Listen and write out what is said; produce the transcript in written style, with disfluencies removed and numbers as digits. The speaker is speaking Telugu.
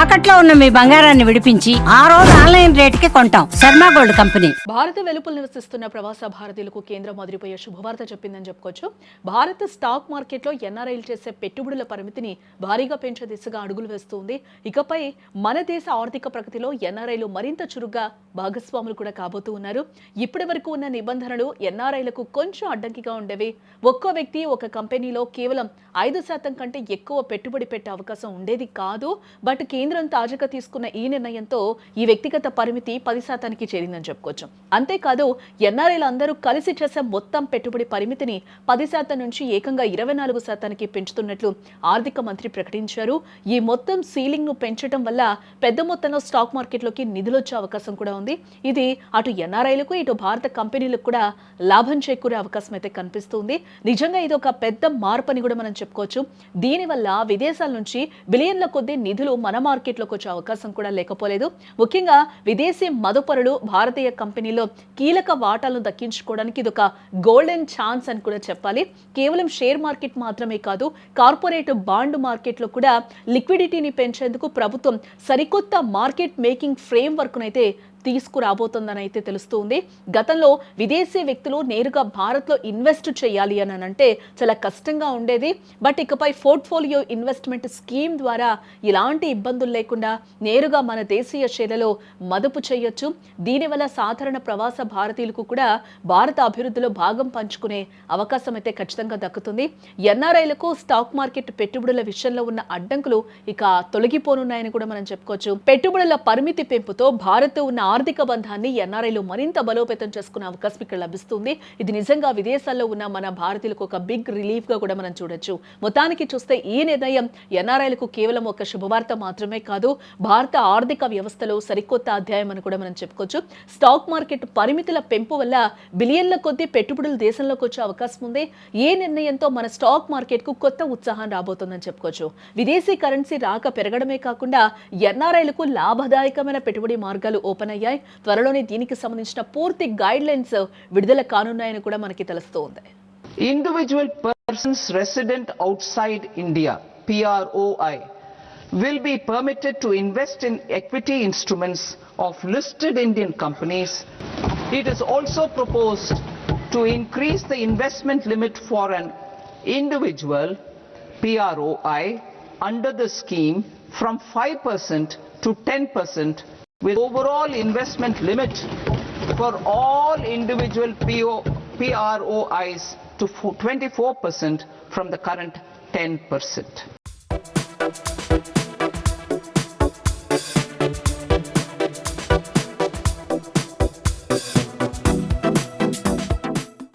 తాకట్లో ఉన్న మీ బంగారాన్ని విడిపించి ఆ రోజు ఆన్లైన్ రేటుకి కొంటాం. Sharma gold company. భారత వెలుపల నివసిస్తున్న ప్రవాస భారతీయులకు కేంద్రం అదిరిపోయే శుభవార్త చెప్పిందని చెప్పుకోవచ్చు. భారత స్టాక్ మార్కెట్లో ఎన్ఆర్ఐలు చేసే పెట్టుబడుల పరిమితిని భారీగా పెంచే దిశగా అడుగులు వేస్తుంది. ఇకపై మన దేశ ఆర్థిక ప్రగతిలో ఎన్ఆర్ఐలు మరింత చురుగ్గా భాగస్వాములు కూడా కాబోతూ ఉన్నారు. ఇప్పటి వరకు ఉన్న నిబంధనలు ఎన్ఆర్ఐలకు కొంచెం అడ్డంకిగా ఉండేవి. ఒక్కో వ్యక్తి ఒక కంపెనీలో కేవలం 5% కంటే ఎక్కువ పెట్టుబడి పెట్టే అవకాశం ఉండేది కాదు. బట్ కేంద్రం తాజాగా తీసుకున్న ఈ నిర్ణయంతో ఈ వ్యక్తిగత పరిమితి 10%కి చేరిందని చెప్పుకోవచ్చు. అంతేకాదు ఎన్ఆర్ఐలు అందరూ కలిసి చేసే మొత్తం పెట్టుబడి పరిమితిని 10% నుంచి ఏకంగా 24%కి పెంచుతున్నట్లు ఆర్థిక మంత్రి ప్రకటించారు. ఈ మొత్తం సీలింగ్ ను పెంచడం వల్ల పెద్ద మొత్తంలో స్టాక్ మార్కెట్లోకి నిధులు వచ్చే అవకాశం కూడా ఉంది. ఇది అటు ఎన్ఆర్ఐలకు ఇటు భారత కంపెనీలకు కూడా లాభం చేకూరే అవకాశం అయితే కనిపిస్తుంది. నిజంగా ఇది ఒక పెద్ద మార్పు అని కూడా మనం చెప్పుకోవచ్చు. దీనివల్ల విదేశాల నుంచి బిలియన్ల కొద్ది నిధులు మన మార్కెట్లోకి వచ్చే అవకాశం కూడా లేకపోలేదు. ముఖ్యంగా విదేశీ మదుపరులు భారతీయ కంపెనీలో కీలక వాటాలను దక్కించుకోవడానికి ఇది ఒక గోల్డెన్ ఛాన్స్ అని కూడా చెప్పాలి. కేవలం షేర్ మార్కెట్ మాత్రమే కాదు, కార్పొరేట్ బాండ్ మార్కెట్లో కూడా లిక్విడిటీని పెంచేందుకు ప్రభుత్వం సరికొత్త మార్కెట్ మేకింగ్ ఫ్రేమ్ వర్క్ నైతే తీసుకురాబోతుందని అయితే తెలుస్తుంది. గతంలో విదేశీ వ్యక్తులు నేరుగా భారత్లో ఇన్వెస్ట్ చేయాలి అని అంటే చాలా కష్టంగా ఉండేది. బట్ ఇకపై పోర్ట్ఫోలియో ఇన్వెస్ట్మెంట్ స్కీమ్ ద్వారా ఇలాంటి ఇబ్బందులు లేకుండా నేరుగా మన దేశీయ షేర్లలో మదుపు చేయొచ్చు. దీనివల్ల సాధారణ ప్రవాస భారతీయులకు కూడా భారత అభివృద్ధిలో భాగం పంచుకునే అవకాశం అయితే ఖచ్చితంగా దక్కుతుంది. ఎన్ఆర్ఐలకు స్టాక్ మార్కెట్ పెట్టుబడుల విషయంలో ఉన్న అడ్డంకులు ఇక తొలగిపోనున్నాయని కూడా మనం చెప్పుకోవచ్చు. పెట్టుబడుల పరిమితి పెంపుతో భారత్ ఉన్న ఆర్థిక బంధాన్ని ఎన్ఆర్ఐలు మరింత బలోపేతం చేసుకునే అవకాశం ఇక్కడ లభిస్తుంది. ఇది నిజంగా విదేశాల్లో ఉన్న మన భారతీయులకు ఒక బిగ్ రిలీఫ్ గా కూడా మనం చూడొచ్చు. మొత్తానికి చూస్తే ఈ నిర్ణయం ఎన్ఆర్ఐలకు కేవలం ఒక శుభవార్త మాత్రమే కాదు, భారత ఆర్థిక వ్యవస్థలో సరికొత్త అధ్యాయం అని కూడా మనం చెప్పుకోవచ్చు. స్టాక్ మార్కెట్ పరిమితుల పెంపు వల్ల బిలియన్ల కొద్ది పెట్టుబడులు దేశంలోకి వచ్చే అవకాశం ఉంది. ఏ నిర్ణయంతో మన స్టాక్ మార్కెట్ కు కొత్త ఉత్సాహం రాబోతుందని చెప్పుకోవచ్చు. విదేశీ కరెన్సీ రాక పెరగడమే కాకుండా ఎన్ఆర్ఐలకు లాభదాయకమైన పెట్టుబడి మార్గాలు ఓపెన్ అయ్యాయి. త్వరలోనే దీనికి సంబంధించిన పూర్తి గైడ్ లైన్స్ విడుదల కానున్నాయని కూడా మనకి తెలుస్తోంది. Individual persons resident outside India, PROI, will be permitted to invest in equity instruments of listed Indian companies. It is also proposed to increase the investment limit for an individual PROI under the scheme from 5% to 10%, with overall investment limit for all individual PROIs to 24% from the current 10%.